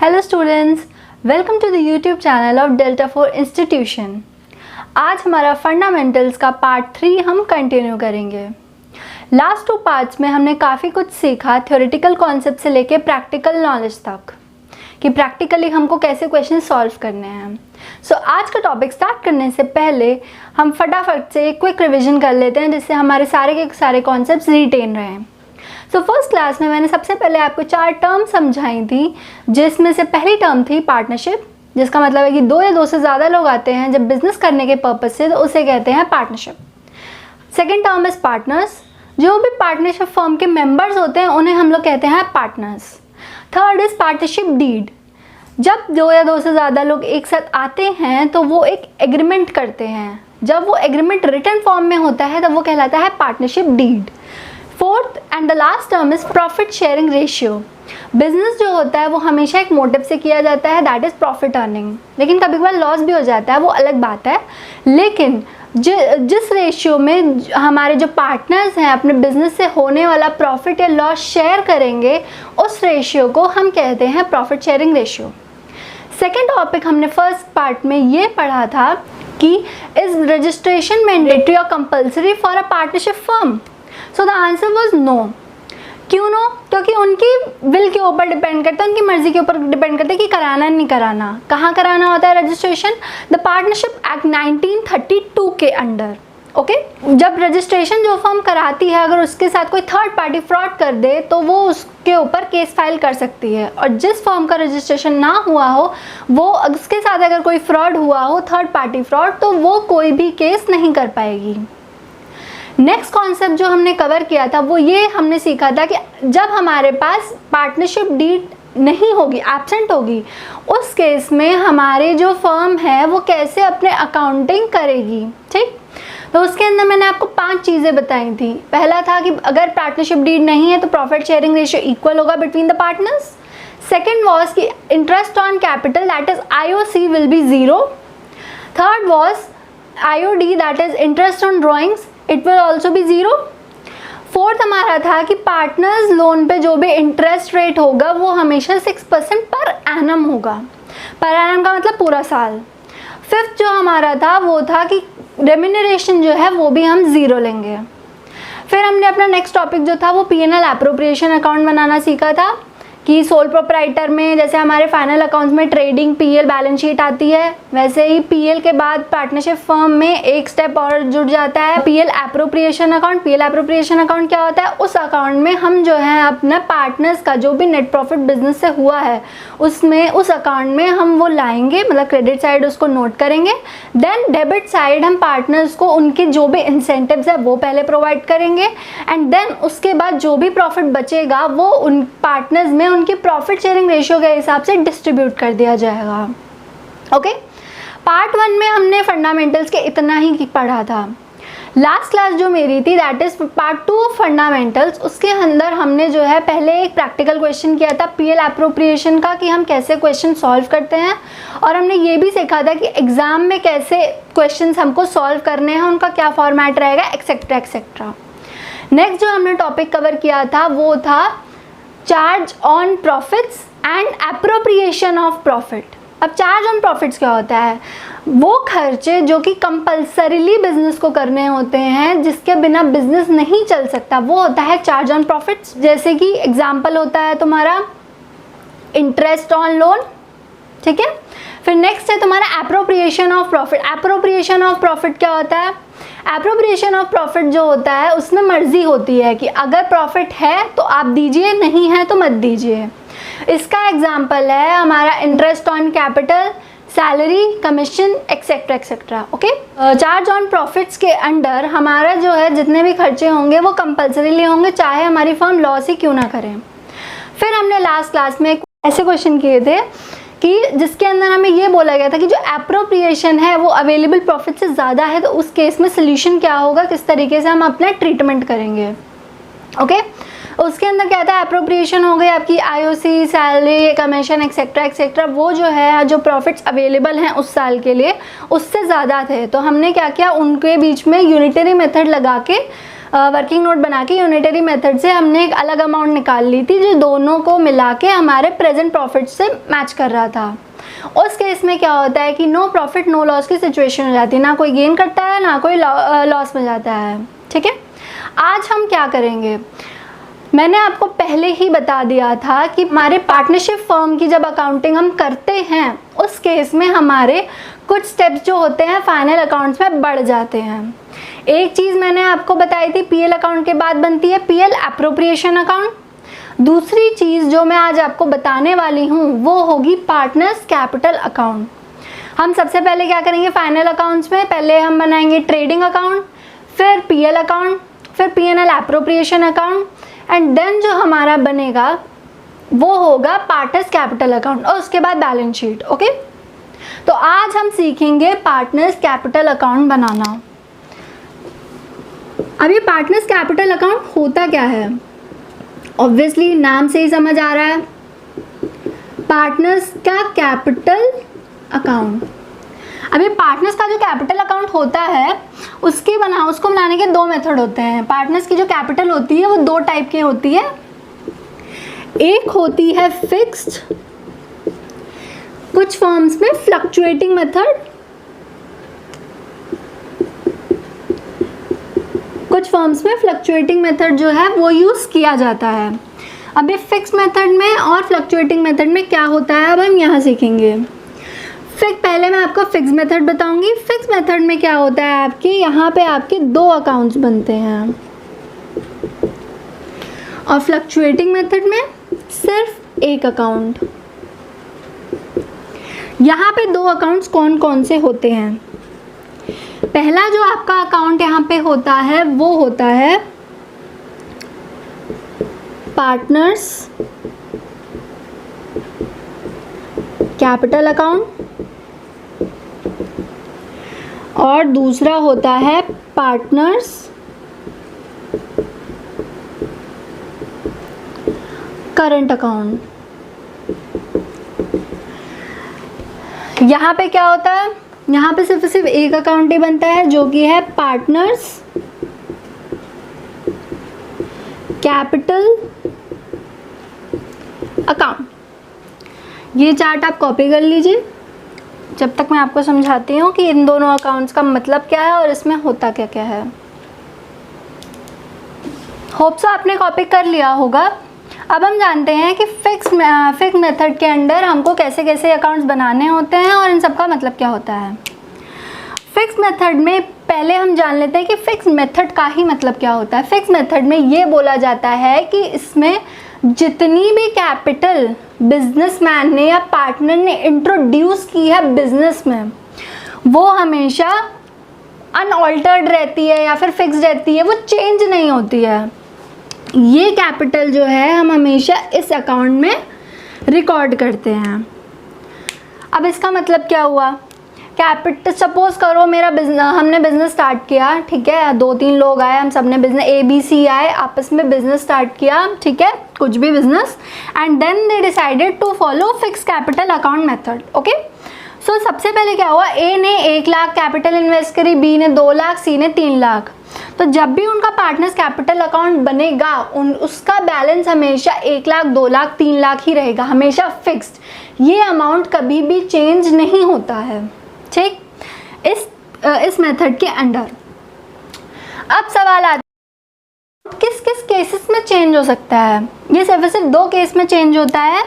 Hello students, welcome to the YouTube channel of Delta 4 institution. आज हमारा fundamentals का part 3 हम कंटिन्यू करेंगे। लास्ट 2 पार्ट्स में हमने काफ़ी कुछ सीखा, थ्योरेटिकल कॉन्सेप्ट से लेके प्रैक्टिकल नॉलेज तक, कि प्रैक्टिकली हमको कैसे क्वेश्चन सॉल्व करने हैं। सो आज का टॉपिक स्टार्ट करने से पहले हम फटाफट से एक क्विक रिविजन कर लेते हैं, जिससे हमारे सारे के सारे कॉन्सेप्ट्स रिटेन रहें। सो फर्स्ट क्लास में मैंने सबसे पहले आपको 4 टर्म समझाई थी, जिसमें से पहली टर्म थी पार्टनरशिप, जिसका मतलब है कि 2 या 2 से ज़्यादा लोग आते हैं जब बिजनेस करने के पर्पज से, तो उसे कहते हैं partnership. Second term is partners, जो भी पार्टनरशिप फर्म के मेंबर्स होते हैं उन्हें हम लोग कहते हैं partners. Third is partnership deed, जब 2 या 2 से ज़्यादा लोग एक साथ आते हैं तो वो एक एग्रीमेंट करते हैं, जब वो एग्रीमेंट रिटन फॉर्म में होता है तब वो कहलाता है partnership deed. Fourth and the last term is profit sharing ratio. Business जो होता है वो हमेशा एक मोटिव से किया जाता है, दैट इज प्रॉफिट अर्निंग, लेकिन कभी कभार लॉस भी हो जाता है, वो अलग बात है। लेकिन जिस रेशियो में हमारे जो पार्टनर्स हैं अपने बिजनेस से होने वाला प्रॉफिट या लॉस शेयर करेंगे, उस रेशियो को हम कहते हैं profit sharing ratio. Second topic हमने फर्स्ट पार्ट में ये पढ़ा था कि इज रजिस्ट्रेशन मैंडेटरी और compulsory for a partnership firm. So the answer was no. क्यों नो? क्योंकि उनकी विल के ऊपर डिपेंड करता है, उनकी मर्जी के ऊपर डिपेंड करता है कि कराना नहीं कराना। कहाँ कराना होता है रजिस्ट्रेशन? द पार्टनरशिप एक्ट 1932 के अंडर। ओके, जब रजिस्ट्रेशन जो फर्म कराती है, अगर उसके साथ कोई थर्ड पार्टी फ्रॉड कर दे तो वो उसके ऊपर केस फाइल कर सकती है, और जिस फर्म का रजिस्ट्रेशन ना हुआ हो, वो उसके साथ अगर कोई फ्रॉड हुआ हो, थर्ड पार्टी फ्रॉड, तो वो कोई भी केस नहीं कर पाएगी। नेक्स्ट कॉन्सेप्ट जो हमने कवर किया था वो ये हमने सीखा था कि जब हमारे पास पार्टनरशिप डीड नहीं होगी, एब्सेंट होगी, उस केस में हमारे जो फर्म है वो कैसे अपने अकाउंटिंग करेगी। ठीक, तो उसके अंदर मैंने आपको 5 चीज़ें बताई थी। पहला था कि अगर पार्टनरशिप डीड नहीं है तो प्रॉफिट शेयरिंग रेशियो इक्वल होगा between the partners. Second was कि interest on capital that is IOC will be 0। Third was IOD that is interest on drawings, it will also be 0। Fourth हमारा था कि partners loan पे जो भी interest rate होगा वो हमेशा 6% पर एनम होगा। पर एनम का मतलब पूरा साल। फिफ्थ जो हमारा था वो था कि रेम्यूनरेशन जो है वो भी हम 0 लेंगे। फिर हमने अपना नेक्स्ट टॉपिक जो था वो P&L एप्रोप्रिएशन अकाउंट बनाना सीखा था, कि सोल प्रोप्राइटर में जैसे हमारे फाइनल अकाउंट्स में ट्रेडिंग PL बैलेंस शीट आती है, वैसे ही PL के बाद पार्टनरशिप फर्म में एक स्टेप और जुड़ जाता है PL appropriation account. PL appropriation account क्या होता है? उस अकाउंट में हम जो है अपना पार्टनर्स का जो भी नेट प्रॉफिट बिजनेस से हुआ है उसमें उस अकाउंट में हम वो लाएंगे, मतलब क्रेडिट साइड उसको नोट करेंगे। देन डेबिट साइड हम पार्टनर्स को उनके जो भी इंसेंटिव्स है वो पहले प्रोवाइड करेंगे, एंड देन उसके बाद जो भी प्रॉफिट बचेगा वो उन पार्टनर्स में उनकी प्रॉफिट शेयरिंग रेशियो के हिसाब से डिस्ट्रीब्यूट कर दिया जाएगा। ओके, पार्ट 1 में हमने फंडामेंटल्स के इतना ही पढ़ा था। लास्ट क्लास जो मेरी थी that is part 2 of fundamentals, उसके अंदर हमने जो है पहले एक प्रैक्टिकल क्वेश्चन किया था PL एप्रोप्रिएशन का, कि हम कैसे क्वेश्चन सॉल्व करते हैं, और हमने ये भी सीखा था कि एग्जाम में कैसे क्वेश्चंस हमको सॉल्व करने हैं, उनका क्या फॉर्मेट रहेगा, एक्सेट्रा एक्सेट्रा। नेक्स्ट जो हमने टॉपिक कवर किया था वो था charge on profits and appropriation of profit. अब चार्ज ऑन प्रॉफिट्स क्या होता है? वो खर्चे जो कि कंपल्सरीली बिजनेस को करने होते हैं, जिसके बिना बिजनेस नहीं चल सकता, वो होता है चार्ज ऑन प्रॉफिट्स। जैसे कि एग्जांपल होता है तुम्हारा इंटरेस्ट ऑन लोन, ठीक है। फिर नेक्स्ट है तुम्हारा appropriation of profit. Appropriation of profit क्या होता है? एप्रोप्रिएशन ऑफ प्रॉफिट जो होता है उसमें मर्जी होती है कि अगर प्रॉफिट है तो आप दीजिए, नहीं है तो मत दीजिए। इसका एग्जांपल है हमारा interest on capital, salary, commission, etcetera etcetera. Okay, charge on profits के अंडर हमारा जो है जितने भी खर्चे होंगे वो कंपल्सरीली होंगे, चाहे हमारी फर्म लॉस ही क्यों ना करें। फिर हमने लास्ट क्लास में ऐसे क्वेश्चन किए थे कि जिसके अंदर हमें ये बोला गया था कि जो एप्रोप्रिएशन है वो अवेलेबल प्रॉफिट से ज़्यादा है, तो उस केस में सोल्यूशन क्या होगा, किस तरीके से हम अपना ट्रीटमेंट करेंगे। ओके, उसके अंदर क्या था? एप्रोप्रिएशन हो गई आपकी IOC, salary, commission, etcetera etcetera, वो जो है जो प्रॉफिट्स अवेलेबल हैं उस साल के लिए उससे ज़्यादा थे, तो हमने क्या किया, उनके बीच में यूनिटरी मेथड लगा के वर्किंग नोट बना के यूनिटरी मेथड से हमने एक अलग अमाउंट निकाल ली थी जो दोनों को मिला के हमारे प्रेजेंट प्रॉफिट से मैच कर रहा था। उस केस में क्या होता है कि नो प्रॉफिट नो लॉस की सिचुएशन हो जाती है, ना कोई गेन करता है ना कोई लॉस में जाता है। ठीक है, आज हम क्या करेंगे, मैंने आपको पहले ही बता दिया था कि हमारे पार्टनरशिप फर्म की जब अकाउंटिंग हम करते हैं उस केस में हमारे कुछ स्टेप्स जो होते हैं फाइनल अकाउंट्स में बढ़ जाते हैं। एक चीज़ मैंने आपको बताई थी, पीएल अकाउंट के बाद बनती है पीएल एप्रोप्रिएशन अकाउंट। दूसरी चीज़ जो मैं आज आपको बताने वाली हूँ वो होगी पार्टनर्स कैपिटल अकाउंट। हम सबसे पहले क्या करेंगे, फाइनल अकाउंट्स में पहले हम बनाएंगे ट्रेडिंग अकाउंट, फिर पीएल अकाउंट, फिर PNL appropriation account, and then जो हमारा बनेगा वो होगा पार्टनर्स कैपिटल अकाउंट और उसके बाद बैलेंस शीट। ओके, तो आज हम सीखेंगे पार्टनर्स कैपिटल अकाउंट बनाना। अब ये पार्टनर्स कैपिटल अकाउंट होता क्या है, ऑब्वियसली नाम से ही समझ आ रहा है, पार्टनर्स का कैपिटल अकाउंट। अब ये पार्टनर्स का जो कैपिटल अकाउंट होता है उसको बनाने के दो मेथड होते हैं। पार्टनर्स की जो कैपिटल होती है वो दो टाइप की होती है, एक होती है फिक्स्ड, कुछ फॉर्म्स में फ्लक्चुएटिंग मेथड, कुछ फॉर्म्स में फ्लक्चुएटिंग मेथड जो है वो यूज़ किया जाता है। अब ये फिक्स मेथड में और फ्लक्चुएटिंग मेथड में क्या होता है अब हम यहाँ सीखेंगे। पहले मैं आपको फिक्स मेथड बताऊंगी। फिक्स मेथड में क्या होता है, आपके यहाँ पे आपके दो अकाउंट्स बनते हैं और फ्लक्चुएटिंग मेथड में सिर्फ एक अकाउंट। यहाँ पे दो अकाउंट्स कौन कौन से होते हैं, पहला जो आपका अकाउंट यहाँ पे होता है वो होता है पार्टनर्स कैपिटल अकाउंट और दूसरा होता है पार्टनर्स करंट अकाउंट। यहाँ पे क्या होता है, यहाँ पे सिर्फ एक अकाउंट ही बनता है जो कि है पार्टनर्स कैपिटल अकाउंट। ये चार्ट आप कॉपी कर लीजिए जब तक मैं आपको समझाती हूँ कि इन दोनों अकाउंट्स का मतलब क्या है और इसमें होता क्या क्या है। होप सो आपने कॉपी कर लिया होगा। अब हम जानते हैं कि फिक्स मेथड के अंडर हमको कैसे कैसे अकाउंट्स बनाने होते हैं और इन सब का मतलब क्या होता है। फिक्स मेथड में पहले हम जान लेते हैं कि फिक्स मेथड का ही मतलब क्या होता है। फिक्स मेथड में ये बोला जाता है कि इसमें जितनी भी कैपिटल बिजनेसमैन ने या पार्टनर ने इंट्रोड्यूस की है बिजनेस में वो हमेशा अनऑल्टर्ड रहती है या फिर फिक्स रहती है, वो चेंज नहीं होती है। ये कैपिटल जो है हम हमेशा इस अकाउंट में रिकॉर्ड करते हैं। अब इसका मतलब क्या हुआ, कैपिटल सपोज करो हमने बिजनेस स्टार्ट किया, ठीक है, 2-3 लोग आए, हम सब ने बिजनेस ABC आए, आपस में बिजनेस स्टार्ट किया, ठीक है, कुछ भी business, and then they decided to follow fix capital account method. Okay, so सबसे पहले क्या हुआ, A ने 1 लाख कैपिटल इन्वेस्ट करी, B ने 2 लाख, C ने 3 लाख। तो जब भी उनका पार्टनर्स कैपिटल अकाउंट बनेगा उसका बैलेंस हमेशा 1 लाख, 2 लाख, 3 लाख ही रहेगा, हमेशा फिक्स्ड। ये अमाउंट कभी भी चेंज नहीं होता है, ठीक, इस मेथड के अंडर। अब सवाल आता है किस किस केसेस में चेंज हो सकता है। ये सिर्फ 2 केस में चेंज होता है।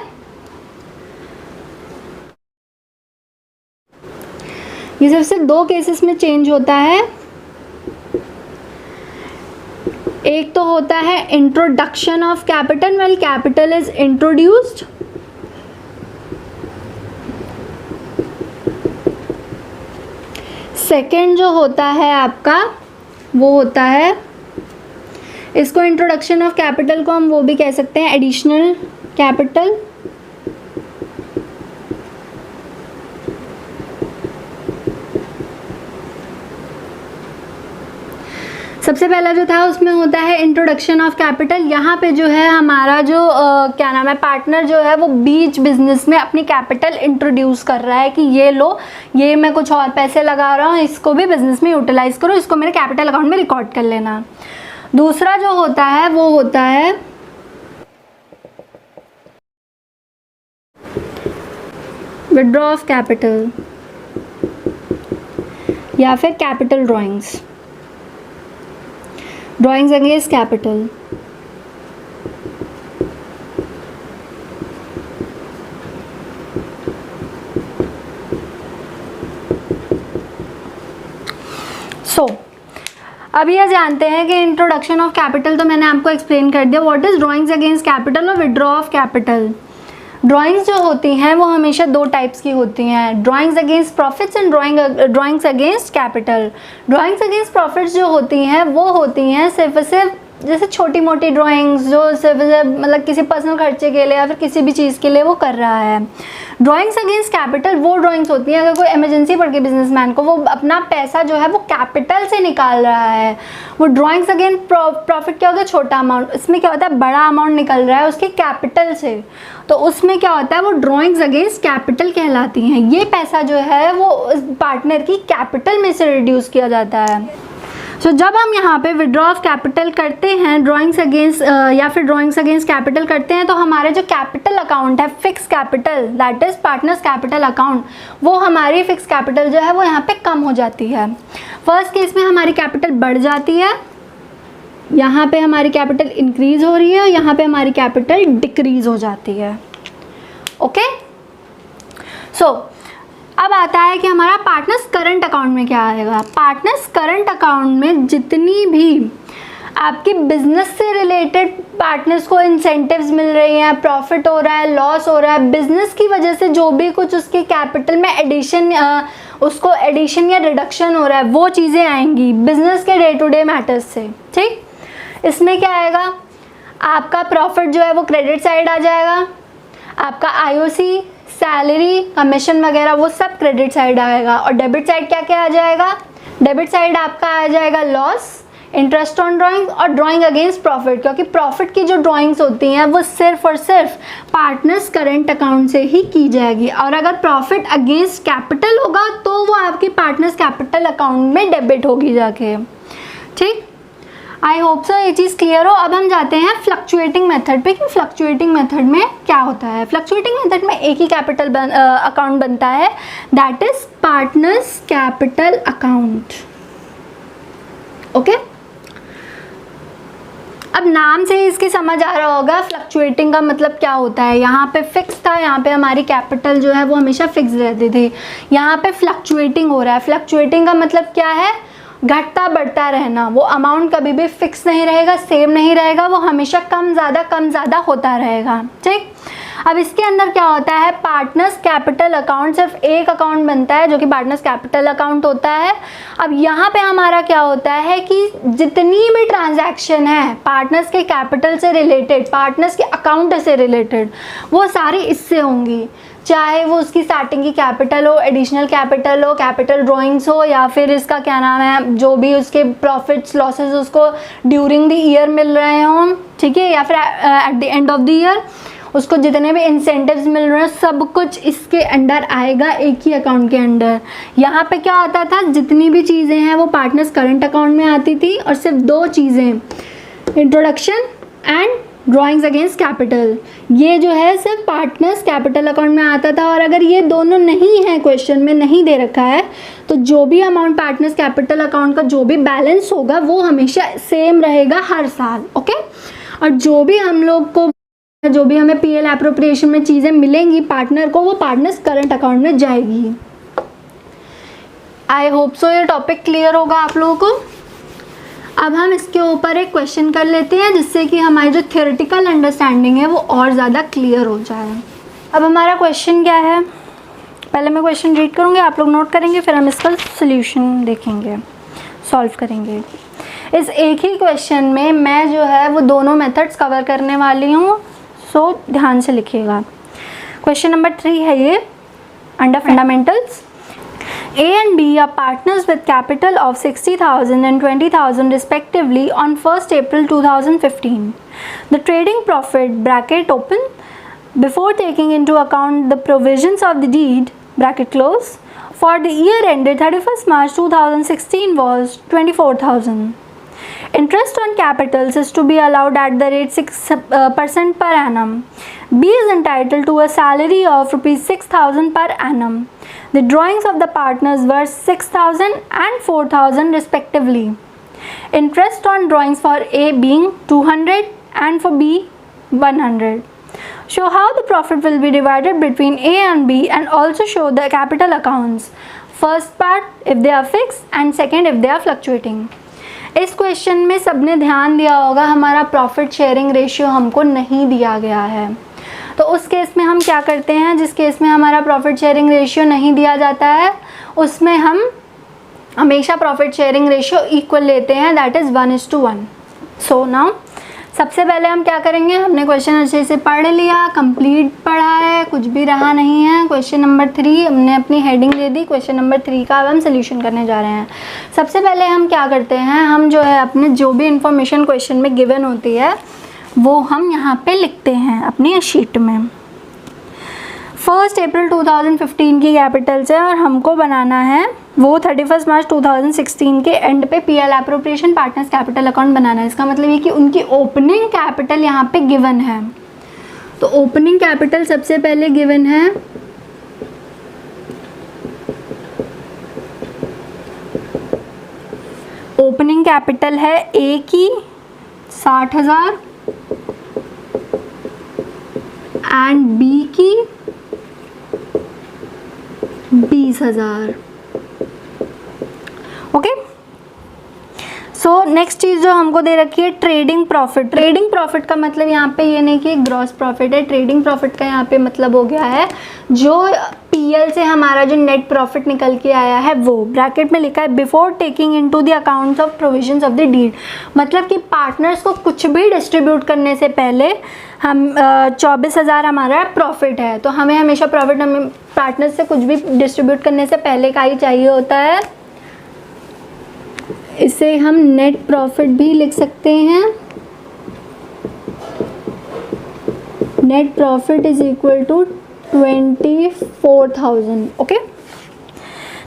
ये सिर्फ 2 केसेस में चेंज होता है। एक तो होता है introduction of capital, when capital is introduced, second जो होता है आपका वो होता है, इसको इंट्रोडक्शन ऑफ कैपिटल को हम वो भी कह सकते हैं एडिशनल कैपिटल। सबसे पहला जो था उसमें होता है इंट्रोडक्शन ऑफ कैपिटल। यहाँ पे जो है हमारा जो क्या नाम है, पार्टनर जो है वो बीच बिजनेस में अपनी कैपिटल इंट्रोड्यूस कर रहा है कि ये लो, ये मैं कुछ और पैसे लगा रहा हूँ, इसको भी बिजनेस में यूटिलाइज करो, इसको मेरे कैपिटल अकाउंट में रिकॉर्ड कर लेना। दूसरा जो होता है वो होता है विड्रॉ ऑफ कैपिटल या फिर कैपिटल ड्राइंग्स अगेंस्ट कैपिटल। अभी यह जानते हैं कि इंट्रोडक्शन ऑफ कैपिटल तो मैंने आपको एक्सप्लेन कर दिया। What is drawings against capital और विड्रॉ ऑफ कैपिटल। ड्राइंग्स जो होती हैं वो हमेशा दो टाइप्स की होती हैं, drawings against profits and drawings against capital. Drawings against profits जो होती हैं वो होती हैं सिर्फ जैसे छोटी मोटी ड्राइंग्स जो सिर्फ मतलब किसी पर्सनल खर्चे के लिए या फिर किसी भी चीज़ के लिए वो कर रहा है। ड्राइंग्स अगेंस्ट कैपिटल वो ड्राइंग्स होती हैं अगर कोई इमरजेंसी पड़ गई बिजनेसमैन को, वो अपना पैसा जो है वो कैपिटल से निकाल रहा है। वो ड्राइंग्स अगेंस्ट प्रॉफिट क्या होता है, छोटा अमाउंट। इसमें क्या होता है, बड़ा अमाउंट निकल रहा है उसके कैपिटल से, तो उसमें क्या होता है वो ड्राइंग्स अगेंस्ट कैपिटल कहलाती हैं। ये पैसा जो है वो पार्टनर की कैपिटल में से रिड्यूस किया जाता है। तो जब हम यहाँ पे विड्रॉ ऑफ कैपिटल करते हैं ड्राइंग्स अगेंस्ट या फिर ड्राइंग्स अगेंस्ट कैपिटल करते हैं, तो हमारे जो कैपिटल अकाउंट है fix capital that is partners capital account, वो हमारी फिक्स कैपिटल जो है वो यहाँ पे कम हो जाती है। फर्स्ट केस में हमारी कैपिटल बढ़ जाती है, यहाँ पे हमारी कैपिटल इंक्रीज हो रही है, यहाँ पे हमारी कैपिटल डिक्रीज हो जाती है। ओके, सो अब आता है कि हमारा पार्टनर्स करंट अकाउंट में क्या आएगा। पार्टनर्स करंट अकाउंट में जितनी भी आपकी बिजनेस से रिलेटेड पार्टनर्स को इंसेंटिव्स मिल रही हैं, प्रॉफिट हो रहा है, लॉस हो रहा है, बिजनेस की वजह से जो भी कुछ उसके कैपिटल में उसको एडिशन या रिडक्शन हो रहा है, वो चीज़ें आएंगी बिजनेस के डे टू डे मैटर्स से। ठीक, इसमें क्या आएगा, आपका प्रॉफिट जो है वो क्रेडिट साइड आ जाएगा, आपका आईओसी, सैलरी, कमीशन वगैरह वो सब क्रेडिट साइड आएगा। और डेबिट साइड क्या क्या आ जाएगा, डेबिट साइड आपका आ जाएगा लॉस, इंटरेस्ट ऑन ड्राइंग और ड्राइंग अगेंस्ट प्रॉफिट, क्योंकि प्रॉफिट की जो ड्राइंग्स होती हैं वो सिर्फ और सिर्फ पार्टनर्स करंट अकाउंट से ही की जाएगी। और अगर प्रॉफिट अगेंस्ट कैपिटल होगा तो वो आपकी पार्टनर्स कैपिटल अकाउंट में डेबिट होगी जाके। ठीक, आई होप सो ये चीज़ क्लियर हो। अब हम जाते हैं फ्लक्चुएटिंग मेथड पे कि फ्लक्चुएटिंग मेथड में क्या होता है। फ्लक्चुएटिंग मेथड में एक ही कैपिटल अकाउंट बनता है, that is partners capital account. Okay, अब नाम से ही इसकी समझ आ रहा होगा फ्लक्चुएटिंग का मतलब क्या होता है। यहाँ पे फिक्स था, यहाँ पे हमारी कैपिटल जो है वो हमेशा फिक्स रहती थी, यहाँ पे फ्लक्चुएटिंग हो रहा है। फ्लक्चुएटिंग का मतलब क्या है, घटता बढ़ता रहना। वो अमाउंट कभी भी फिक्स नहीं रहेगा, सेम नहीं रहेगा, वो हमेशा कम ज़्यादा होता रहेगा। ठीक, अब इसके अंदर क्या होता है, पार्टनर्स कैपिटल अकाउंट सिर्फ एक अकाउंट बनता है जो कि पार्टनर्स कैपिटल अकाउंट होता है। अब यहाँ पे हमारा क्या होता है कि जितनी भी ट्रांजैक्शन है पार्टनर्स के कैपिटल से रिलेटेड, पार्टनर्स के अकाउंट से रिलेटेड, वो सारी इससे होंगी, चाहे वो उसकी स्टार्टिंग की कैपिटल हो, एडिशनल कैपिटल हो, कैपिटल ड्राइंग्स हो, या फिर इसका क्या नाम है जो भी उसके प्रॉफिट्स लॉसेस उसको ड्यूरिंग द ईयर मिल रहे हों, ठीक है, या फिर at the end of the year उसको जितने भी इंसेंटिव्स मिल रहे हैं, सब कुछ इसके अंडर आएगा, एक ही अकाउंट के अंडर। यहाँ पे क्या होता था, जितनी भी चीज़ें हैं वो पार्टनर्स करंट अकाउंट में आती थी, और सिर्फ दो चीज़ें, introduction and drawings against capital, ये जो है सिर्फ पार्टनर्स कैपिटल अकाउंट में आता था। और अगर ये दोनों नहीं है, क्वेश्चन में नहीं दे रखा है, तो जो भी अमाउंट पार्टनर्स कैपिटल अकाउंट का जो भी बैलेंस होगा वो हमेशा सेम रहेगा हर साल। ओके, और जो भी हम लोग को जो भी हमें पीएल एप्रोप्रिएशन में चीज़ें मिलेंगी पार्टनर को, वो पार्टनर्स करंट अकाउंट में जाएगी। आई होप सो ये टॉपिक क्लियर होगा आप लोगों को। अब हम इसके ऊपर एक क्वेश्चन कर लेते हैं जिससे कि हमारी जो थियोरेटिकल अंडरस्टैंडिंग है वो और ज़्यादा क्लियर हो जाए। अब हमारा क्वेश्चन क्या है, पहले मैं क्वेश्चन रीड करूँगी, आप लोग नोट करेंगे, फिर हम इसका सोल्यूशन देखेंगे, सॉल्व करेंगे। इस एक ही क्वेश्चन में मैं जो है वो दोनों मेथड्स कवर करने वाली हूँ, सो ध्यान से लिखिएगा। क्वेश्चन नंबर 3 है ये, under fundamentals. A and B are partners with capital of 60,000 and 20,000 respectively on 1st April 2015. The trading profit bracket open before taking into account the provisions of the deed bracket close for the year ended 31st March 2016 was 24,000. Interest on capitals is to be allowed at the rate 6% per annum. B is entitled to a salary of rupees 6,000 per annum. The drawings of the partners were 6,000 and 4,000 respectively. Interest on drawings for A being 200 and for B 100. Show how the profit will be divided between A and B and also show the capital accounts. First part if they are fixed and second if they are fluctuating. इस question में सबने ध्यान दिया होगा हमारा profit sharing ratio हमको नहीं दिया गया है, तो उस केस में हम क्या करते हैं, जिस केस में हमारा प्रॉफिट शेयरिंग रेशियो नहीं दिया जाता है उसमें हम हमेशा प्रॉफिट शेयरिंग रेशियो इक्वल लेते हैं, दैट इज़ 1:1. सो नाउ सबसे पहले हम क्या करेंगे, हमने क्वेश्चन अच्छे से पढ़ लिया, कंप्लीट पढ़ा है, कुछ भी रहा नहीं है. क्वेश्चन नंबर 3 हमने अपनी हेडिंग दे दी, क्वेश्चन नंबर 3 का अब हम सोल्यूशन करने जा रहे हैं. सबसे पहले हम क्या करते हैं, हम जो है अपने जो भी इंफॉर्मेशन क्वेश्चन में गिवन होती है वो हम यहाँ पे लिखते हैं अपनी शीट में. 1 अप्रैल 2015 की कैपिटल्स है और हमको बनाना है वो 31 मार्च 2016 के एंड पे PL appropriation partners capital account बनाना है. इसका मतलब ये कि उनकी ओपनिंग कैपिटल यहाँ पे गिवन है, तो ओपनिंग कैपिटल सबसे पहले गिवन है ओपनिंग कैपिटल है ए की 60,000 एंड बी की 20,000. ओके, सो नेक्स्ट चीज़ जो हमको दे रखी है ट्रेडिंग प्रॉफिट. ट्रेडिंग प्रॉफिट का मतलब यहाँ पे ये नहीं कि ग्रॉस प्रॉफिट है, ट्रेडिंग प्रॉफिट का यहाँ पे मतलब हो गया है जो पीएल से हमारा जो नेट प्रॉफिट निकल के आया है वो. ब्रैकेट में लिखा है before taking into the accounts of provisions of the deed. मतलब कि पार्टनर्स को कुछ भी डिस्ट्रीब्यूट करने से पहले हम 24,000 हमारा प्रॉफिट है, तो हमें हमेशा प्रॉफिट हमें पार्टनर्स से कुछ भी डिस्ट्रीब्यूट करने से पहले का ही चाहिए होता है. इसे हम नेट प्रॉफिट भी लिख सकते हैं. Net profit is equal to 24,000. Okay,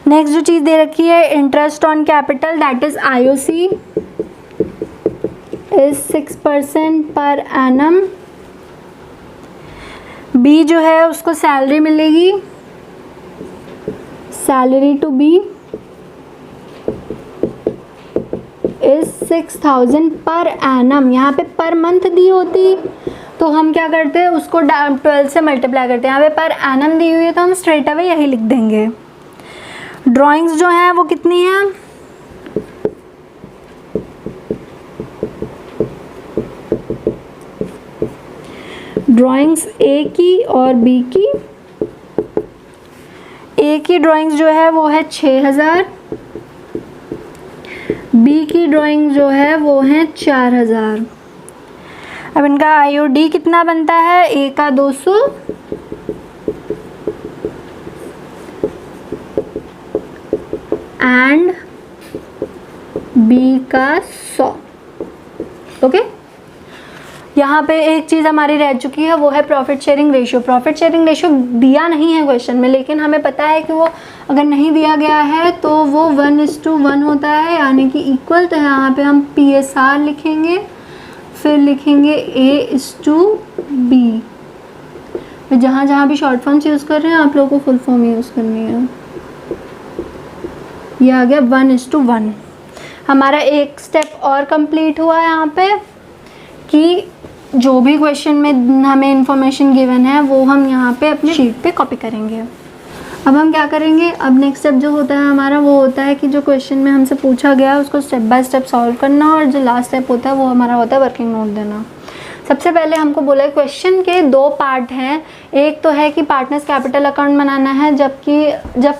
next जो चीज़ दे रखी है interest on capital that is IOC is 6% per annum. B जो है उसको सैलरी मिलेगी, salary to be is 6,000 per annum. यहाँ पे पर मंथ दी होती तो हम क्या करते हैं उसको 12 से मल्टीप्लाई करते हैं. यहाँ पे पर एनम दी हुई है तो हम स्ट्रेट अवे यही लिख देंगे. ड्राइंग्स जो हैं वो कितनी हैं, ड्राइंग्स ए की और बी की. ए की ड्राइंग्स जो है वो है 6,000, बी की ड्राइंग जो है वो है 4,000. अब इनका आईओडी कितना बनता है, ए का 200 एंड बी का 100. ओके, यहाँ पे एक चीज़ हमारी रह चुकी है वो है profit sharing ratio. Profit sharing ratio दिया नहीं है क्वेश्चन में, लेकिन हमें पता है कि वो अगर नहीं दिया गया है तो वो 1:1 होता है, यानी कि इक्वल. तो यहाँ पे हम PSR लिखेंगे, फिर लिखेंगे A:B. जहाँ जहाँ भी शॉर्ट फॉर्म्स यूज़ कर रहे हैं आप लोगों को फुल फॉर्म यूज़ करनी है. ये आ गया 1:1. हमारा एक स्टेप और कंप्लीट हुआ यहाँ पे कि जो भी क्वेश्चन में हमें इंफॉर्मेशन गिवन है वो हम यहाँ पे अपनी शीट पे कॉपी करेंगे. अब हम क्या करेंगे, अब नेक्स्ट स्टेप जो होता है हमारा वो होता है कि जो क्वेश्चन में हमसे पूछा गया है उसको स्टेप बाय स्टेप सॉल्व करना, और जो लास्ट स्टेप होता है वो हमारा होता है वर्किंग नोट देना. सबसे पहले हमको बोला है क्वेश्चन के 2 पार्ट हैं. एक तो है कि पार्टनर्स कैपिटल अकाउंट बनाना है जब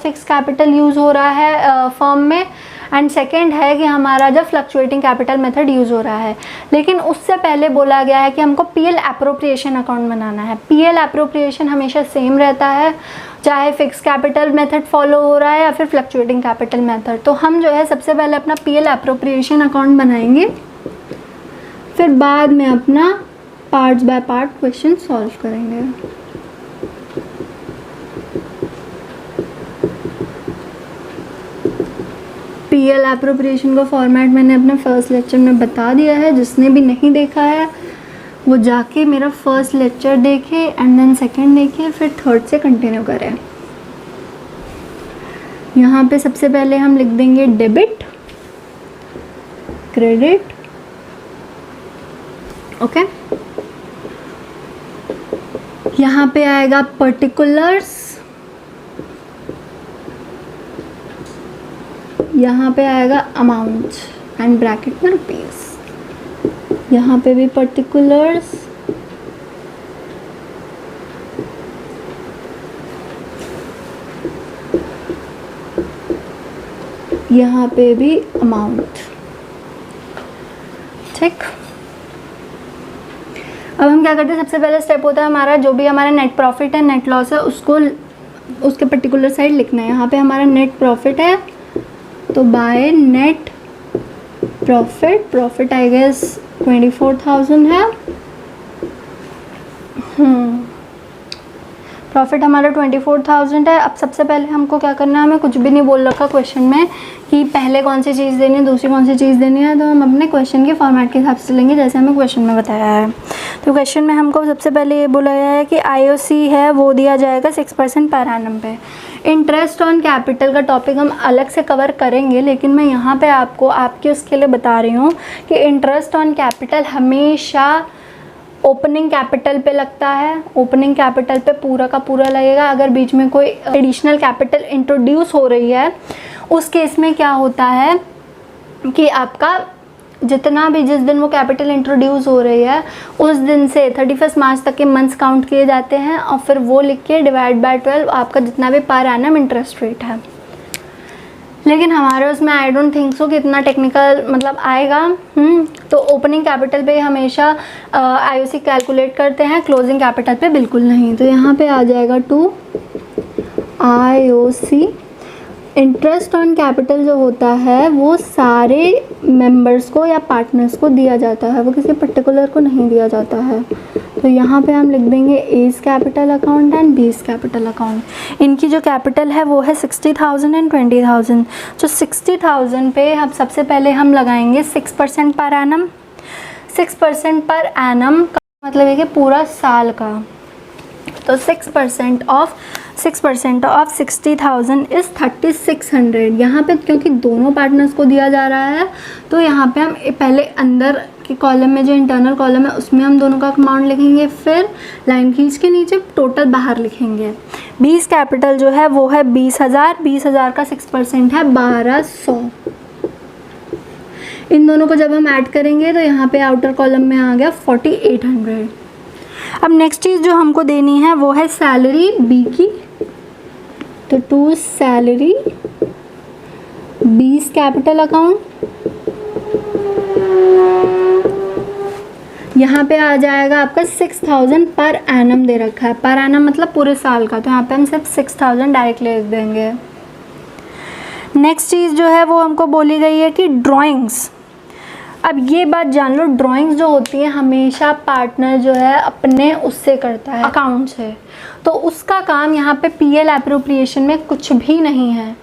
फिक्स कैपिटल यूज़ हो रहा है फर्म में, एंड सेकेंड है कि हमारा जब फ्लक्चुएटिंग कैपिटल मेथड यूज़ हो रहा है. लेकिन उससे पहले बोला गया है कि हमको पीएल एप्रोप्रिएशन अकाउंट बनाना है. पीएल एप्रोप्रिएशन हमेशा सेम रहता है चाहे फिक्स कैपिटल मेथड फॉलो हो रहा है या फिर फ्लक्चुएटिंग कैपिटल मेथड. तो हम जो है सबसे पहले अपना पीएल एप्रोप्रिएशन अकाउंट बनाएंगे, फिर बाद में अपना parts by part question solve करेंगे. पीएल एप्रोप्रिएशन का फॉर्मेट मैंने अपने फर्स्ट लेक्चर में बता दिया है, जिसने भी नहीं देखा है वो जाके मेरा फर्स्ट लेक्चर देखे एंड देन सेकंड देखे, फिर थर्ड से कंटिन्यू करें। यहाँ पे सबसे पहले हम लिख देंगे डेबिट, क्रेडिट, ओके। यहाँ पे आएगा पर्टिकुलर्स, यहाँ पे आएगा अमाउंट एंड ब्रैकेट में रुपीस। यहाँ पे भी पर्टिकुलर्स, यहाँ पे भी अमाउंट, ठीक। अब हम क्या करते हैं, सबसे पहले स्टेप होता है हमारा जो भी हमारा नेट प्रॉफिट है, नेट लॉस है, उसको उसके पर्टिकुलर साइड लिखना है। यहाँ पे हमारा नेट प्रॉफिट है तो by net profit, profit I guess 24,000 है। प्रॉफिट हमारा 24,000 है। अब सबसे पहले हमको क्या करना है, हमें कुछ भी नहीं बोल रखा क्वेश्चन में कि पहले कौन सी चीज़ देनी है, दूसरी कौन सी चीज़ देनी है, तो हम अपने क्वेश्चन के फॉर्मेट के हिसाब से लेंगे जैसे हमें क्वेश्चन में बताया है। तो क्वेश्चन में हमको सबसे पहले ये बोला गया है कि आईओसी है वो दिया जाएगा 6% पर एनम पे। इंटरेस्ट ऑन कैपिटल का टॉपिक हम अलग से कवर करेंगे, लेकिन मैं यहाँ पे आपको आपके उसके लिए बता रही हूँ कि इंटरेस्ट ऑन कैपिटल हमेशा ओपनिंग कैपिटल पे लगता है। ओपनिंग कैपिटल पे पूरा का पूरा लगेगा। अगर बीच में कोई एडिशनल कैपिटल इंट्रोड्यूस हो रही है उस केस में क्या होता है कि आपका जितना भी जिस दिन वो कैपिटल इंट्रोड्यूस हो रही है उस दिन से 31 मार्च तक के मंथ्स काउंट किए जाते हैं और फिर वो लिख के डिवाइड बाय 12 आपका जितना भी पर एनम इंटरेस्ट रेट है। लेकिन हमारे उसमें आई डोंट थिंक सो कि इतना टेक्निकल मतलब आएगा। तो ओपनिंग कैपिटल पे हमेशा आईओसी कैलकुलेट करते हैं, क्लोजिंग कैपिटल पे बिल्कुल नहीं। तो यहाँ पे आ जाएगा to IOC. Interest on capital जो होता है वो सारे मेंबर्स को या पार्टनर्स को दिया जाता है, वो किसी पर्टिकुलर को नहीं दिया जाता है। तो यहाँ पे हम लिख देंगे A's capital account and B's capital account. इनकी जो कैपिटल है वो है 60,000 एंड 20,000। जो 60,000 पे हम सबसे पहले हम लगाएंगे 6% पर एनम। 6% पर एनम का मतलब है कि पूरा साल का। तो 6% ऑफ 60,000 इज़ 3600। यहाँ पे क्योंकि दोनों पार्टनर्स को दिया जा रहा है तो यहाँ पे हम पहले अंदर के कॉलम में जो इंटरनल कॉलम है उसमें हम दोनों का अमाउंट लिखेंगे, फिर लाइन खींच के नीचे टोटल बाहर लिखेंगे। 20 कैपिटल जो है वो है 20,000। 20,000 का 6% है 1200। इन दोनों को जब हम ऐड करेंगे तो यहाँ पे आउटर कॉलम में आ गया 4800। अब नेक्स्ट चीज़ जो हमको देनी है वो है सैलरी बी की। तो to salary, B's capital account, यहाँ पे आ जाएगा आपका 6,000 पर एनम दे रखा है। पर एनम मतलब पूरे साल का, तो यहाँ पे हम सिर्फ 6,000 डायरेक्ट लिख देंगे। नेक्स्ट चीज़ जो है वो हमको बोली गई है कि ड्राइंग्स। अब ये बात जान लो, ड्राइंग्स जो होती है हमेशा पार्टनर जो है अपने उससे करता है, अकाउंट से। तो उसका काम यहाँ पे पीएल एप्रोप्रिएशन में कुछ भी नहीं है।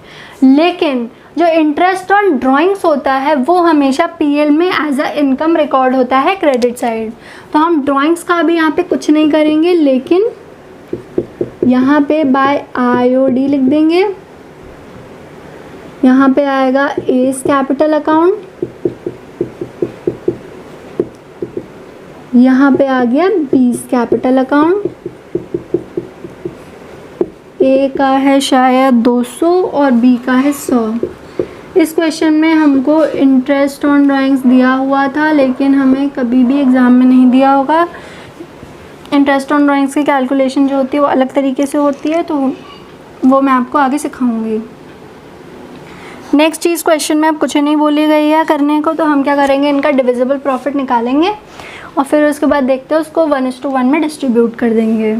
लेकिन जो इंटरेस्ट ऑन ड्राइंग्स होता है वो हमेशा पीएल में एज अ इनकम रिकॉर्ड होता है क्रेडिट साइड। तो हम ड्राइंग्स का भी यहाँ पे कुछ नहीं करेंगे, लेकिन यहाँ पे बाय आईओडी लिख देंगे। यहाँ पे आएगा एज कैपिटल अकाउंट, यहाँ पे आ गया बीस कैपिटल अकाउंट। ए का है शायद 200 और बी का है 100। इस क्वेश्चन में हमको इंटरेस्ट ऑन ड्राइंग्स दिया हुआ था, लेकिन हमें कभी भी एग्ज़ाम में नहीं दिया होगा। इंटरेस्ट ऑन ड्राइंग्स की कैलकुलेशन जो होती है वो अलग तरीके से होती है, तो वो मैं आपको आगे सिखाऊंगी। नेक्स्ट चीज़ क्वेश्चन में अब कुछ नहीं बोली गई है करने को, तो हम क्या करेंगे, इनका डिविजिबल प्रॉफिट निकालेंगे और फिर उसके बाद देखते हैं उसको 1:1 में डिस्ट्रीब्यूट कर देंगे।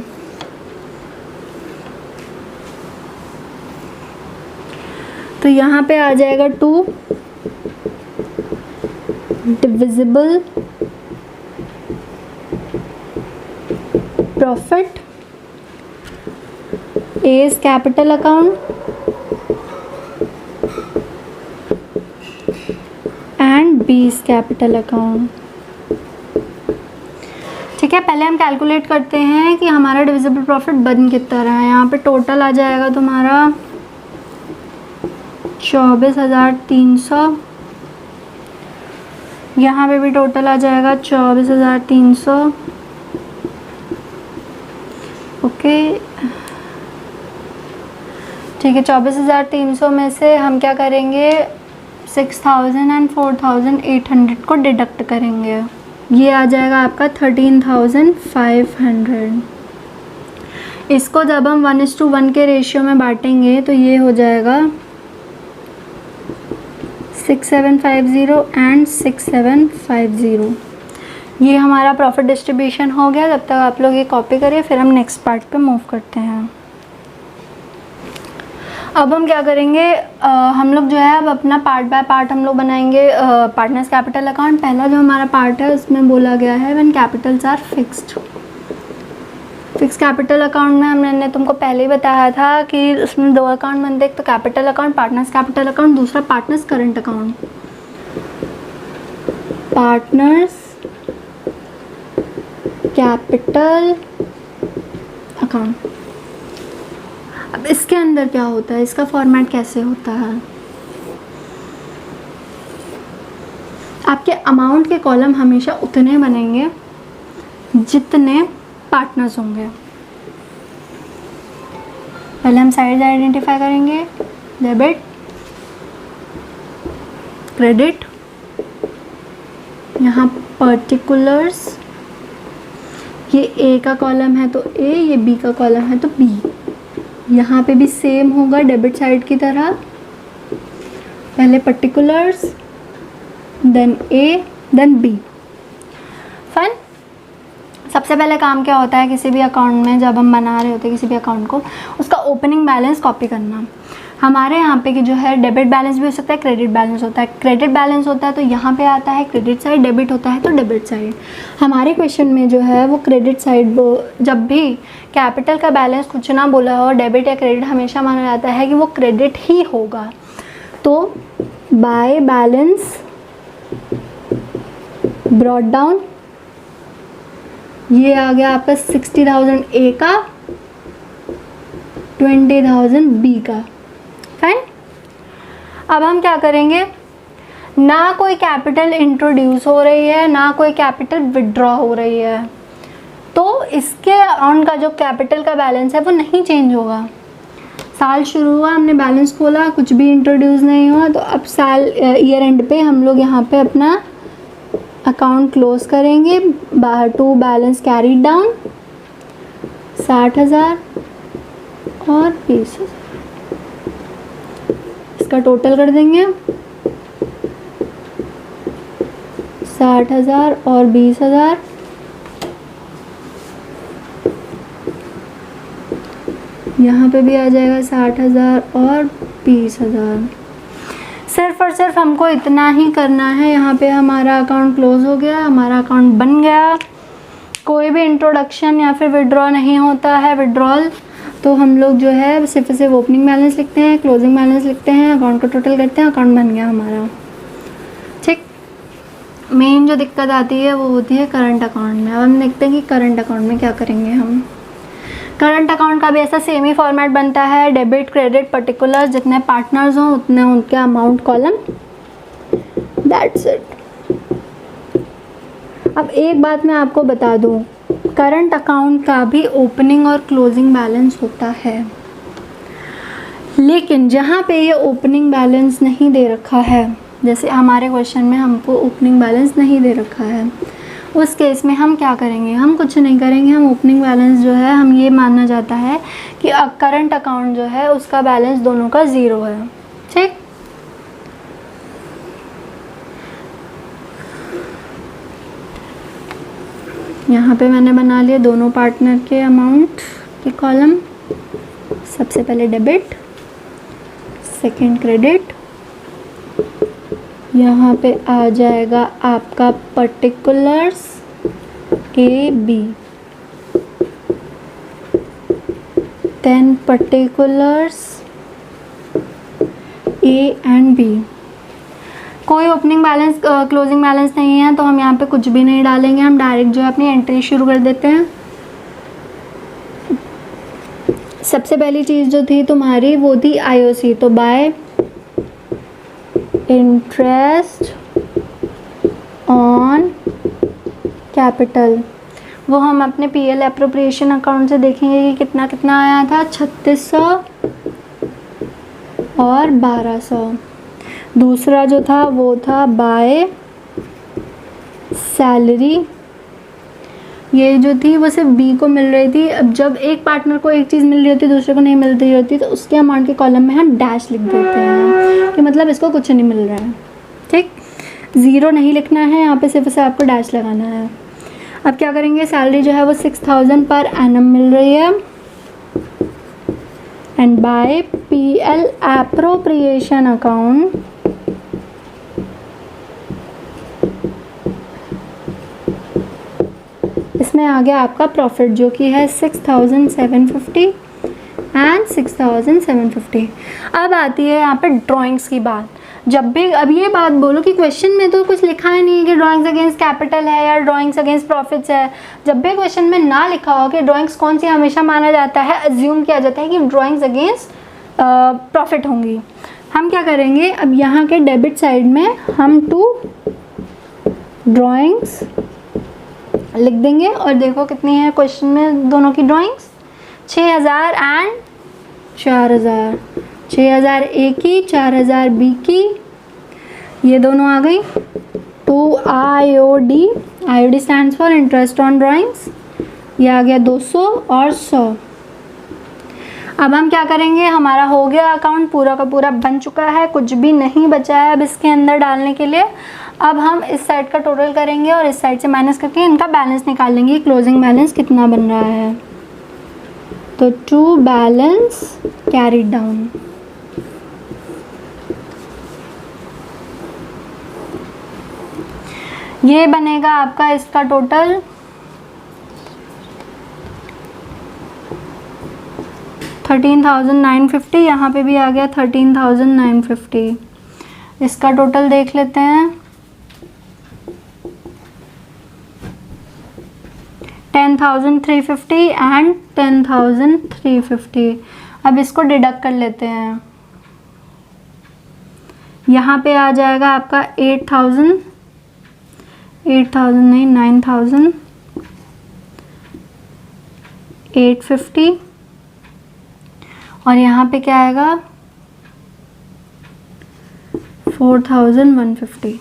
तो यहाँ पे आ जाएगा 2 divisible profit A's capital account 20 capital account. ठीक है, पहले हम कैलकुलेट करते हैं कि हमारा डिविजिबल प्रॉफिट बन कितना रहा है। यहाँ पे टोटल आ जाएगा तुम्हारा 24,300, यहाँ पे भी टोटल आ जाएगा 24,300। ओके ठीक है, 24,300 में से हम क्या करेंगे, 6,000 एंड 4,800 को डिडक्ट करेंगे। ये आ जाएगा आपका 13,500। इसको जब हम 1:1 के रेशियो में बांटेंगे तो ये हो जाएगा 6750 एंड 6750। ये हमारा प्रॉफिट डिस्ट्रीब्यूशन हो गया। जब तक आप लोग ये कॉपी करिए, फिर हम नेक्स्ट पार्ट पे मूव करते हैं। अब हम क्या करेंगे, हम लोग जो है अब अपना पार्ट बाय पार्ट हम लोग बनाएंगे पार्टनर्स कैपिटल अकाउंट। पहला जो हमारा पार्ट है उसमें बोला गया है when capitals are fixed. Fix capital account में हमने तुमको पहले ही बताया था कि उसमें 2 अकाउंट बनते, एक तो capital account partners capital account, दूसरा partners current account. Partners capital account. अब इसके अंदर क्या होता है, इसका फॉर्मेट कैसे होता है, आपके अमाउंट के कॉलम हमेशा उतने बनेंगे जितने पार्टनर्स होंगे। पहले हम साइड आइडेंटिफाई करेंगे, डेबिट, क्रेडिट, यहाँ पर्टिकुलर्स, ये ए का कॉलम है तो ए, ये बी का कॉलम है तो बी। यहाँ पे भी सेम होगा डेबिट साइड की तरह, पहले पर्टिकुलर्स, देन ए, देन बी। फाइन। सबसे पहले काम क्या होता है किसी भी अकाउंट में, जब हम बना रहे होते हैं किसी भी अकाउंट को, उसका ओपनिंग बैलेंस कॉपी करना। हमारे यहाँ पे कि जो है डेबिट बैलेंस भी हो सकता है, क्रेडिट बैलेंस होता है। क्रेडिट बैलेंस होता है तो यहाँ पे आता है क्रेडिट साइड, डेबिट होता है तो डेबिट साइड। हमारे क्वेश्चन में जो है वो क्रेडिट साइड, जब भी कैपिटल का बैलेंस कुछ ना बोला हो, डेबिट या क्रेडिट हमेशा माना जाता है कि वो क्रेडिट ही होगा। तो बाय बैलेंस ब्रॉट डाउन, ये आ गया आपका 60,000 ए का, 20,000 बी का। फाइन। अब हम क्या करेंगे, ना कोई कैपिटल इंट्रोड्यूस हो रही है ना कोई कैपिटल विड्रॉ हो रही है, तो इसके अकाउंट का जो कैपिटल का बैलेंस है वो नहीं चेंज होगा। साल शुरू हुआ, हमने बैलेंस खोला, कुछ भी इंट्रोड्यूस नहीं हुआ, तो अब साल ईयर एंड पे हम लोग यहाँ पे अपना अकाउंट क्लोज करेंगे। टू बैलेंस कैरी डाउन 60,000 और 20,000, इसका टोटल कर देंगे 60,000 और 20,000। यहाँ पे भी आ जाएगा 60,000 और 20,000। सिर्फ और सिर्फ हमको इतना ही करना है। यहाँ पे हमारा अकाउंट क्लोज हो गया, हमारा अकाउंट बन गया। कोई भी इंट्रोडक्शन या फिर विड्रॉ नहीं होता है। विड्रॉल तो हम लोग जो है सिर्फ ओपनिंग बैलेंस लिखते हैं, क्लोजिंग बैलेंस लिखते हैं, अकाउंट को टोटल करते हैं, अकाउंट बन गया हमारा। ठीक। मेन जो दिक्कत आती है वो होती है करंट अकाउंट में। अब हम देखते हैं कि करंट अकाउंट में क्या करेंगे हम। करंट अकाउंट का भी ऐसा सेम ही फॉर्मेट बनता है, डेबिट, क्रेडिट, पर्टिकुलर, जितने पार्टनर्स हों उतने उनके अमाउंट कॉलम, दैट्स इट। अब एक बात मैं आपको बता दूं, करंट अकाउंट का भी ओपनिंग और क्लोजिंग बैलेंस होता है, लेकिन जहाँ पे ये ओपनिंग बैलेंस नहीं दे रखा है, जैसे हमारे क्वेश्चन में हमको ओपनिंग बैलेंस नहीं दे रखा है, उस केस में हम क्या करेंगे, हम कुछ नहीं करेंगे। हम ओपनिंग बैलेंस जो है, हम ये माना जाता है कि करंट अकाउंट जो है उसका बैलेंस दोनों का 0 है। ठीक। यहाँ पे मैंने बना लिए दोनों पार्टनर के अमाउंट के कॉलम। सबसे पहले डेबिट, सेकंड क्रेडिट, यहाँ पे आ जाएगा आपका particulars A B, then particulars A and B. कोई ओपनिंग बैलेंस क्लोजिंग बैलेंस नहीं है तो हम यहाँ पे कुछ भी नहीं डालेंगे, हम डायरेक्ट जो है अपनी एंट्री शुरू कर देते हैं। सबसे पहली चीज़ जो थी तुम्हारी वो थी आईओसी, तो बाय इंटरेस्ट ऑन कैपिटल, वो हम अपने पीएल एप्रोप्रिएशन अकाउंट से देखेंगे कि कितना कितना आया था, 3600 और 1200। दूसरा जो था वो था बाय सैलरी, ये जो थी वो सिर्फ बी को मिल रही थी। अब जब एक पार्टनर को एक चीज़ मिल रही होती है दूसरे को नहीं मिल रही होती तो उसके अमाउंट के कॉलम में हम डैश लिख देते हैं कि मतलब इसको कुछ नहीं मिल रहा है। ठीक, ज़ीरो नहीं लिखना है यहाँ पे, सिर्फ से आपको डैश लगाना है। अब क्या करेंगे, सैलरी जो है वो 6000 पर एनम मिल रही है and by PL appropriation account इसमें आ गया आपका प्रॉफिट जो कि है 6750 एंड 6750। अब आती है यहाँ पे ड्राइंग्स की बात। जब भी अब ये बात बोलो कि क्वेश्चन में तो कुछ लिखा है नहीं कि ड्राइंग्स अगेंस्ट कैपिटल है या ड्राइंग्स अगेंस्ट प्रॉफिट्स है। जब भी क्वेश्चन में ना लिखा हो कि ड्राइंग्स कौन सी, हमेशा माना जाता है, अज्यूम किया जाता है कि ड्राइंग्स अगेंस्ट प्रॉफिट होंगी। हम क्या करेंगे, अब यहाँ के डेबिट साइड में हम 2 ड्राइंग्स लिख देंगे और देखो कितनी है क्वेश्चन में दोनों की ड्राइंग्स, 6000 एंड 4000, 6000 ए की, 4000 बी की, ये दोनों आ गई। 2 IOD, IOD stands for interest on drawings, ये आ गया 200 और 100। अब हम क्या करेंगे, हमारा हो गया अकाउंट पूरा का पूरा बन चुका है, कुछ भी नहीं बचा है अब इसके अंदर डालने के लिए। अब हम इस साइड का टोटल करेंगे और इस साइड से माइनस करके इनका बैलेंस निकाल लेंगे, क्लोजिंग बैलेंस कितना बन रहा है। तो टू बैलेंस कैरी डाउन, ये बनेगा आपका इसका टोटल 13,950, यहाँ पे भी आ गया 13,950। इसका टोटल देख लेते हैं, 10,350 एंड 10,350। अब इसको डिडक्ट कर लेते हैं, यहाँ पे आ जाएगा आपका 8,000 नहीं 9,850 और यहाँ पे क्या आएगा 4,150।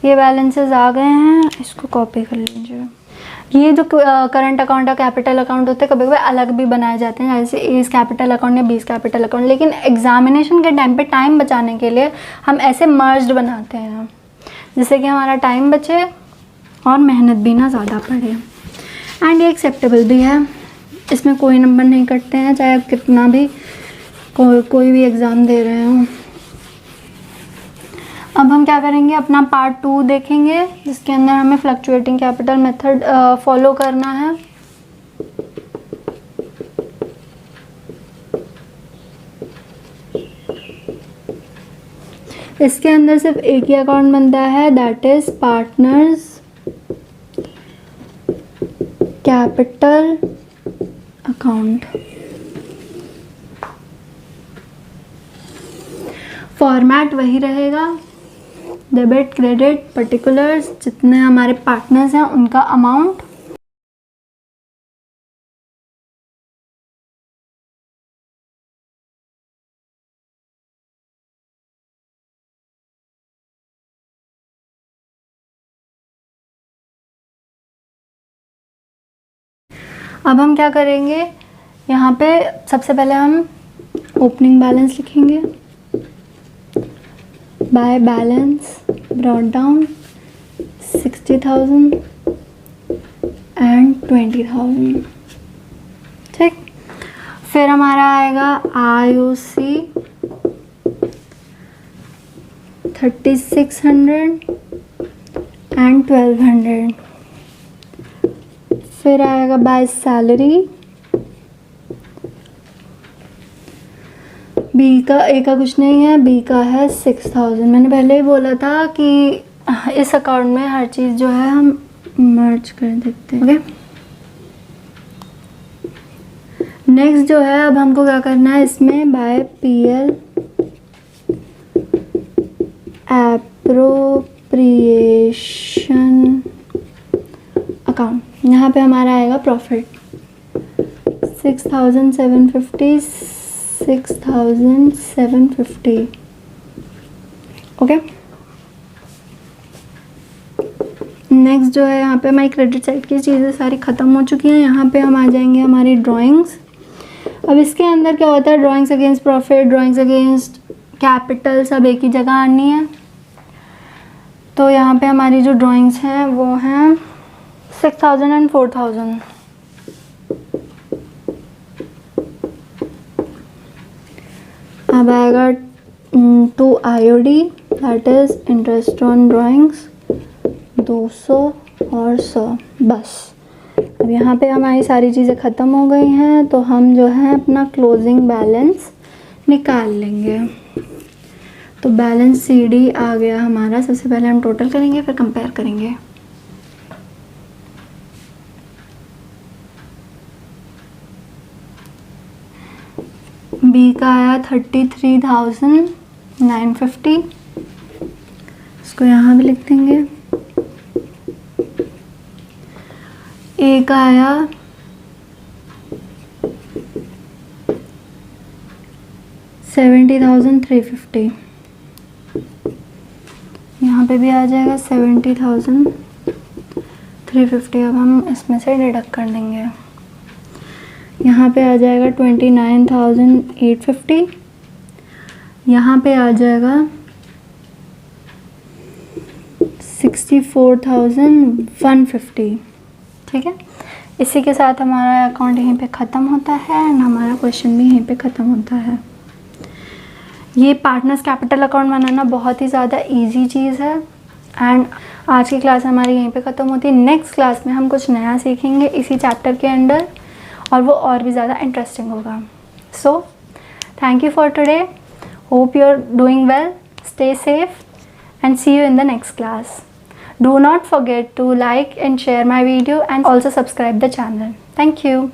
ये बैलेंसेस आ गए हैं, इसको कॉपी कर लीजिए। ये जो करंट अकाउंट और कैपिटल अकाउंट होते हैं कभी कभी अलग भी बनाए जाते हैं, जैसे एज कैपिटल अकाउंट या बीस कैपिटल अकाउंट, लेकिन एग्जामिनेशन के टाइम पे टाइम बचाने के लिए हम ऐसे मर्ज्ड बनाते हैं जिससे कि हमारा टाइम बचे और मेहनत भी ना ज़्यादा पड़े एंड ये एक्सेप्टेबल भी है। इसमें कोई नंबर नहीं कटते हैं, चाहे आप कितना भी कोई भी एग्ज़ाम दे रहे हो। अब हम क्या करेंगे, अपना पार्ट 2 देखेंगे जिसके अंदर हमें फ्लक्चुएटिंग कैपिटल मेथड फॉलो करना है। इसके अंदर सिर्फ एक ही अकाउंट बनता है, that is partners capital account. Format वही रहेगा, डेबिट क्रेडिट पर्टिकुलर्स, जितने हमारे पार्टनर्स हैं उनका अमाउंट, अब हम क्या करेंगे, यहाँ पे सबसे पहले हम ओपनिंग बैलेंस लिखेंगे, by balance brought down 60,000 and 20,000। ठीक, फिर हमारा आएगा आईओसी 3,600 एंड 1,200। फिर आएगा बाय सैलरी बी का, ए का कुछ नहीं है, बी का है 6000। मैंने पहले ही बोला था कि इस अकाउंट में हर चीज़ जो है हम मर्ज कर देते हैं। ओके, नेक्स्ट जो है अब हमको क्या करना है, इसमें बाय पीएल एप्रोप्रिएशन अकाउंट, यहाँ पे हमारा आएगा प्रॉफिट 6750, 6750। ओके, नेक्स्ट जो है यहाँ पे हमारी क्रेडिट साइड की चीज़ें सारी ख़त्म हो चुकी हैं। यहाँ पे हम आ जाएंगे हमारी ड्राइंग्स। अब इसके अंदर क्या होता है, drawings against profit, drawings against capital, सब एक ही जगह आनी है। तो यहाँ पे हमारी जो ड्राइंग्स हैं वो हैं 6000 एंड 4000। अब आएगा to IOD, that is interest on drawings 200 और 100 बस। अब यहाँ पे हमारी सारी चीज़ें ख़त्म हो गई हैं, तो हम जो है अपना क्लोजिंग बैलेंस निकाल लेंगे। तो बैलेंस CD आ गया हमारा। सबसे पहले हम टोटल करेंगे, फिर कंपेयर करेंगे। बी का आया 33,950, इसको यहाँ भी लिख देंगे। ए का आया 70,350, यहाँ पे भी आ जाएगा 70,350। अब हम इसमें से डिडक्ट कर देंगे। यहाँ पे आ जाएगा 29,850, यहाँ पे आ जाएगा 64,150। ठीक है, इसी के साथ हमारा अकाउंट यहीं पे ख़त्म होता है एंड हमारा क्वेश्चन भी यहीं पे ख़त्म होता है। ये पार्टनर्स कैपिटल अकाउंट बनाना बहुत ही ज़्यादा इजी चीज़ है एंड आज की क्लास हमारी यहीं पे ख़त्म होती है। नेक्स्ट क्लास में हम कुछ नया सीखेंगे इसी चैप्टर के अंडर और वो और भी ज़्यादा इंटरेस्टिंग होगा। So thank you for today, hope you are doing well, stay safe and see you in the next class. Do not forget to like and share my video and also subscribe the channel. Thank you.